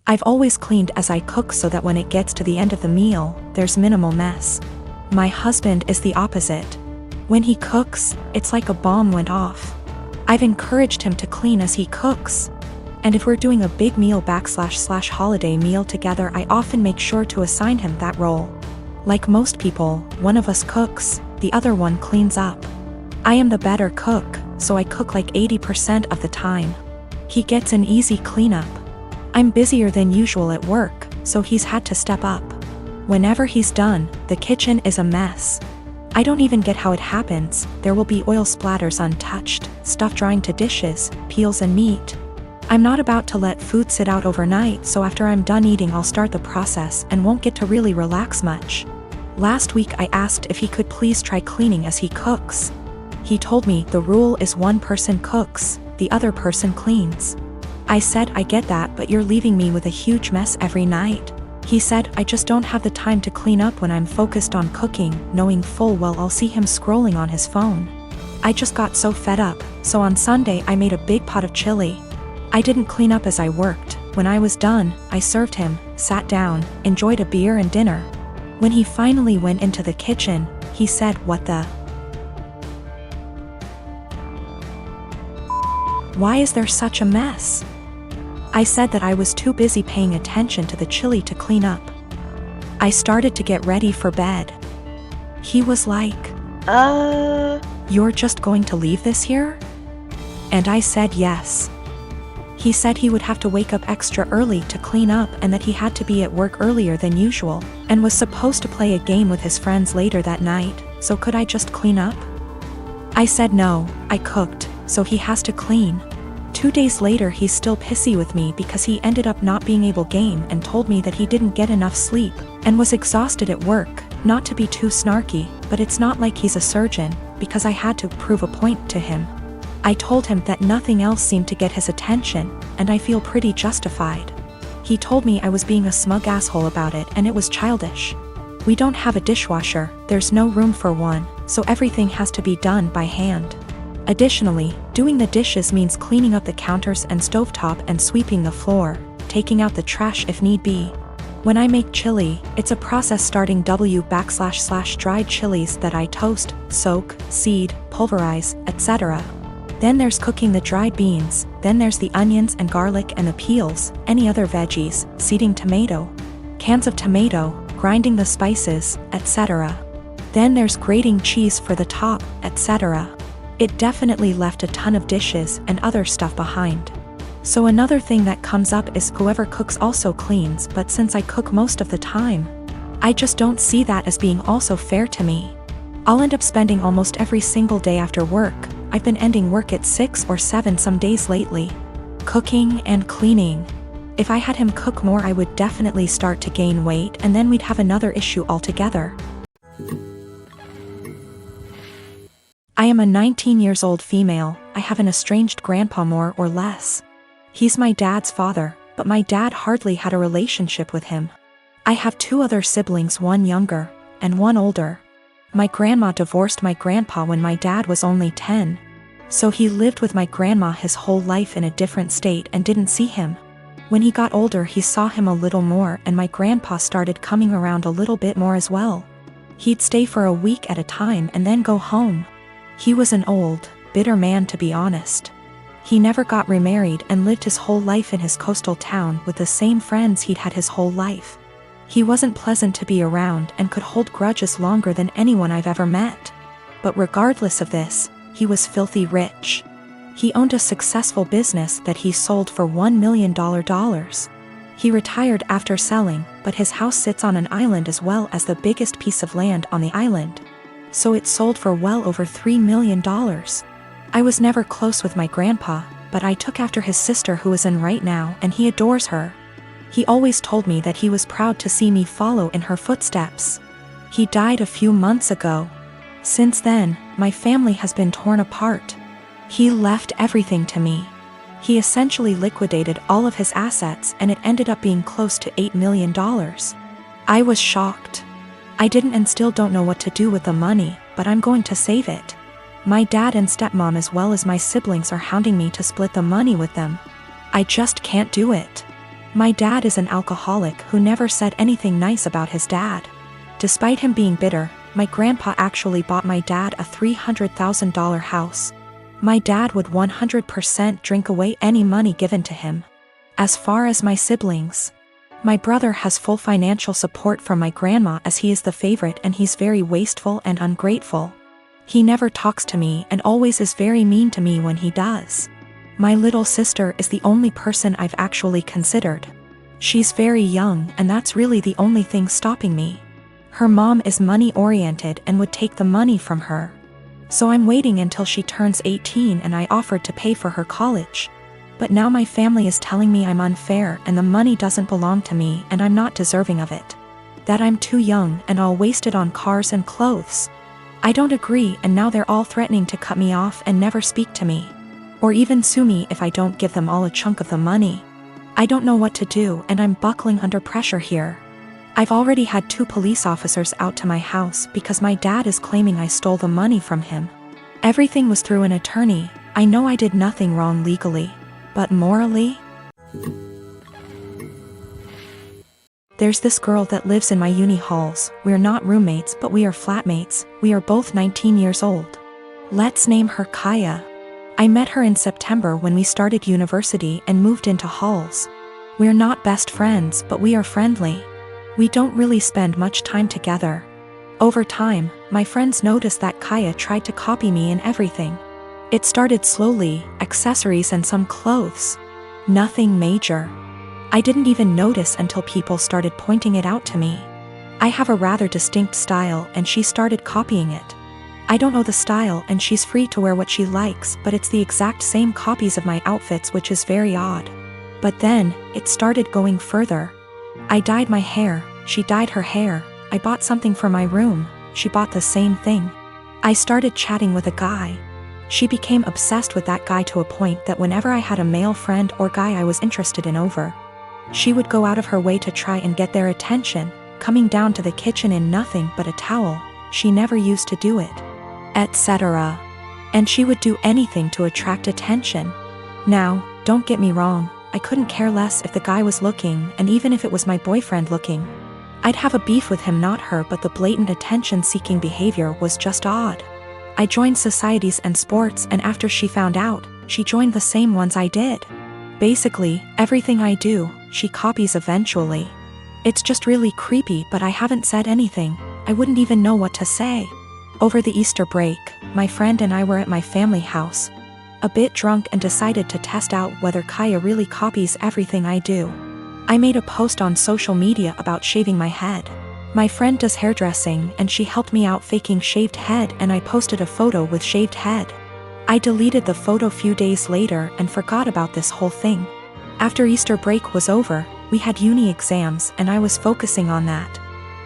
I've always cleaned as I cook so that when it gets to the end of the meal, there's minimal mess. My husband is the opposite. When he cooks, it's like a bomb went off. I've encouraged him to clean as he cooks. And if we're doing a big meal / holiday meal together, I often make sure to assign him that role. Like most people, one of us cooks, the other one cleans up. I am the better cook, so I cook like 80% of the time. He gets an easy cleanup. I'm busier than usual at work, so he's had to step up. Whenever he's done, the kitchen is a mess. I don't even get how it happens. There will be oil splatters untouched, stuff drying to dishes, peels and meat. I'm not about to let food sit out overnight, so after I'm done eating I'll start the process and won't get to really relax much. Last week I asked if he could please try cleaning as he cooks. He told me the rule is one person cooks, the other person cleans. I said, I get that, but you're leaving me with a huge mess every night. He said, I just don't have the time to clean up when I'm focused on cooking, knowing full well I'll see him scrolling on his phone. I just got so fed up, so on Sunday I made a big pot of chili. I didn't clean up as I worked. When I was done, I served him, sat down, enjoyed a beer and dinner. When he finally went into the kitchen, he said, "What the? Why is there such a mess?" I said that I was too busy paying attention to the chili to clean up. I started to get ready for bed. He was like, "You're just going to leave this here?" And I said yes. He said he would have to wake up extra early to clean up and that he had to be at work earlier than usual, and was supposed to play a game with his friends later that night, so could I just clean up? I said no, I cooked, so he has to clean. 2 days later he's still pissy with me because he ended up not being able to game and told me that he didn't get enough sleep, and was exhausted at work. Not to be too snarky, but it's not like he's a surgeon, because I had to prove a point to him. I told him that nothing else seemed to get his attention, and I feel pretty justified. He told me I was being a smug asshole about it and it was childish. We don't have a dishwasher, there's no room for one, so everything has to be done by hand. Additionally, doing the dishes means cleaning up the counters and stovetop and sweeping the floor, taking out the trash if need be. When I make chili, it's a process starting // dried chilies that I toast, soak, seed, pulverize, etc. Then there's cooking the dried beans, then there's the onions and garlic and the peels, any other veggies, seeding tomato, cans of tomato, grinding the spices, etc. Then there's grating cheese for the top, etc. It definitely left a ton of dishes and other stuff behind. So another thing that comes up is whoever cooks also cleans, but since I cook most of the time, I just don't see that as being also fair to me. I'll end up spending almost every single day after work. I've been ending work at 6 or 7 some days lately, cooking and cleaning. If I had him cook more I would definitely start to gain weight and then we'd have another issue altogether. I am a 19-year-old female. I have an estranged grandpa more or less. He's my dad's father, but my dad hardly had a relationship with him. I have 2 other siblings, one younger and one older. My grandma divorced my grandpa when my dad was only 10. So he lived with my grandma his whole life in a different state and didn't see him. When he got older he saw him a little more and my grandpa started coming around a little bit more as well. He'd stay for a week at a time and then go home. He was an old, bitter man to be honest. He never got remarried and lived his whole life in his coastal town with the same friends he'd had his whole life. He wasn't pleasant to be around and could hold grudges longer than anyone I've ever met. But regardless of this, he was filthy rich. He owned a successful business that he sold for $1 million. He retired after selling, but his house sits on an island as well as the biggest piece of land on the island. So it sold for well over $3 million. I was never close with my grandpa, but I took after his sister who is in right now and he adores her. He always told me that he was proud to see me follow in her footsteps. He died a few months ago. Since then, my family has been torn apart. He left everything to me. He essentially liquidated all of his assets and it ended up being close to $8 million. I was shocked. I didn't and still don't know what to do with the money, but I'm going to save it. My dad and stepmom as well as my siblings are hounding me to split the money with them. I just can't do it. My dad is an alcoholic who never said anything nice about his dad. Despite him being bitter, my grandpa actually bought my dad a $300,000 house. My dad would 100% drink away any money given to him. As far as my siblings, my brother has full financial support from my grandma as he is the favorite and he's very wasteful and ungrateful. He never talks to me and always is very mean to me when he does. My little sister is the only person I've actually considered. She's very young and that's really the only thing stopping me. Her mom is money-oriented and would take the money from her. So I'm waiting until she turns 18 and I offered to pay for her college. But now my family is telling me I'm unfair and the money doesn't belong to me and I'm not deserving of it. That I'm too young and I'll waste it on cars and clothes. I don't agree and now they're all threatening to cut me off and never speak to me. Or even sue me if I don't give them all a chunk of the money. I don't know what to do and I'm buckling under pressure here. I've already had 2 police officers out to my house because my dad is claiming I stole the money from him. Everything was through an attorney. I know I did nothing wrong legally, but morally? There's this girl that lives in my uni halls. We're not roommates but we are flatmates. We are both 19 years old. Let's name her Kaya. I met her in September when we started university and moved into halls. We're not best friends but we are friendly. We don't really spend much time together. Over time, my friends noticed that Kaya tried to copy me in everything. It started slowly, accessories and some clothes. Nothing major. I didn't even notice until people started pointing it out to me. I have a rather distinct style and she started copying it. I don't know the style and she's free to wear what she likes but it's the exact same copies of my outfits which is very odd. But then, it started going further. I dyed my hair, she dyed her hair, I bought something for my room, she bought the same thing. I started chatting with a guy. She became obsessed with that guy to a point that whenever I had a male friend or guy I was interested in over, she would go out of her way to try and get their attention, coming down to the kitchen in nothing but a towel, she never used to do it, etc. And she would do anything to attract attention. Now, don't get me wrong, I couldn't care less if the guy was looking and even if it was my boyfriend looking. I'd have a beef with him not her but the blatant attention-seeking behavior was just odd. I joined societies and sports and after she found out, she joined the same ones I did. Basically, everything I do, she copies eventually. It's just really creepy but I haven't said anything, I wouldn't even know what to say. Over the Easter break, my friend and I were at my family house. A bit drunk and decided to test out whether Kaya really copies everything I do. I made a post on social media about shaving my head. My friend does hairdressing and she helped me out faking shaved head and I posted a photo with shaved head. I deleted the photo few days later and forgot about this whole thing. After Easter break was over, we had uni exams and I was focusing on that.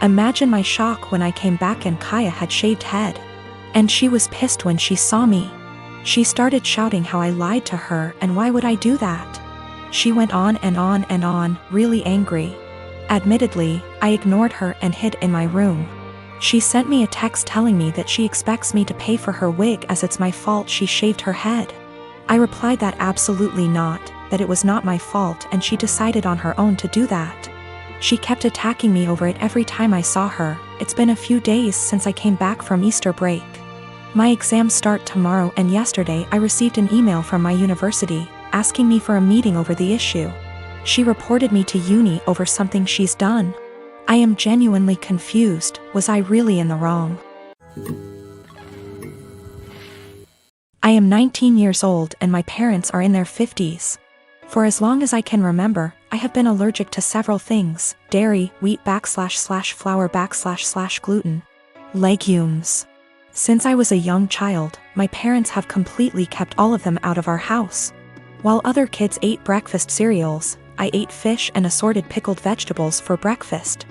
Imagine my shock when I came back and Kaya had shaved head. And she was pissed when she saw me. She started shouting how I lied to her and why would I do that? She went on and on and on, really angry. Admittedly, I ignored her and hid in my room. She sent me a text telling me that she expects me to pay for her wig as it's my fault she shaved her head. I replied that absolutely not, that it was not my fault and she decided on her own to do that. She kept attacking me over it every time I saw her. It's been a few days since I came back from Easter break. My exams start tomorrow and yesterday I received an email from my university, asking me for a meeting over the issue. She reported me to uni over something she's done. I am genuinely confused, was I really in the wrong? I am 19 years old and my parents are in their 50s. For as long as I can remember, I have been allergic to several things: dairy, wheat / flour / gluten, legumes. Since I was a young child, my parents have completely kept all of them out of our house. While other kids ate breakfast cereals, I ate fish and assorted pickled vegetables for breakfast.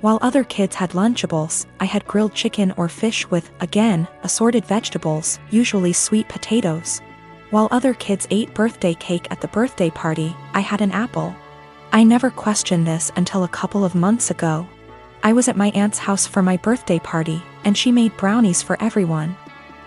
While other kids had Lunchables, I had grilled chicken or fish with, again, assorted vegetables, usually sweet potatoes. While other kids ate birthday cake at the birthday party, I had an apple. I never questioned this until a couple of months ago. I was at my aunt's house for my birthday party, and she made brownies for everyone.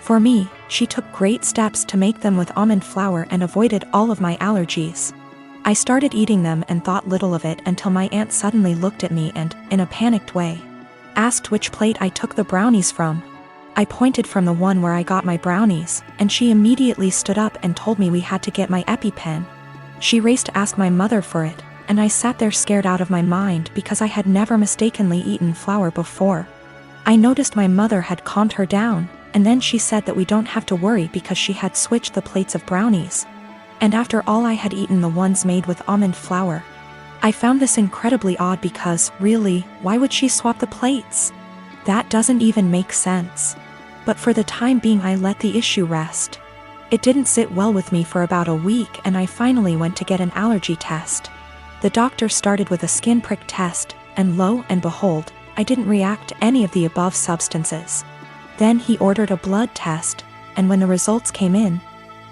For me, she took great steps to make them with almond flour and avoided all of my allergies. I started eating them and thought little of it until my aunt suddenly looked at me and, in a panicked way, asked which plate I took the brownies from. I pointed from the one where I got my brownies, and she immediately stood up and told me we had to get my EpiPen. She raced to ask my mother for it, and I sat there scared out of my mind because I had never mistakenly eaten flour before. I noticed my mother had calmed her down, and then she said that we don't have to worry because she had switched the plates of brownies. And after all, I had eaten the ones made with almond flour. I found this incredibly odd because, really, why would she swap the plates? That doesn't even make sense. But for the time being, I let the issue rest. It didn't sit well with me for about a week, and I finally went to get an allergy test. The doctor started with a skin prick test, and lo and behold, I didn't react to any of the above substances. Then he ordered a blood test, and when the results came in,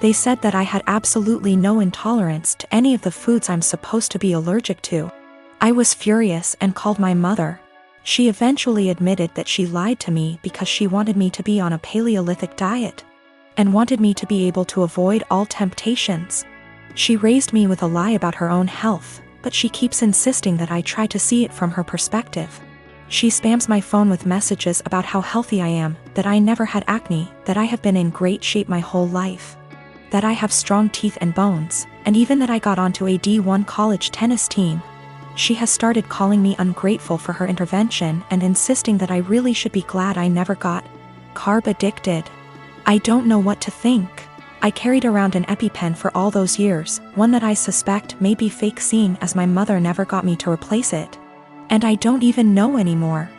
they said that I had absolutely no intolerance to any of the foods I'm supposed to be allergic to. I was furious and called my mother. She eventually admitted that she lied to me because she wanted me to be on a Paleolithic diet and wanted me to be able to avoid all temptations. She raised me with a lie about her own health, but she keeps insisting that I try to see it from her perspective. She spams my phone with messages about how healthy I am, that I never had acne, that I have been in great shape my whole life, that I have strong teeth and bones, and even that I got onto a D1 college tennis team. She has started calling me ungrateful for her intervention and insisting that I really should be glad I never got carb addicted. I don't know what to think. I carried around an EpiPen for all those years, one that I suspect may be fake, seeing as my mother never got me to replace it. And I don't even know anymore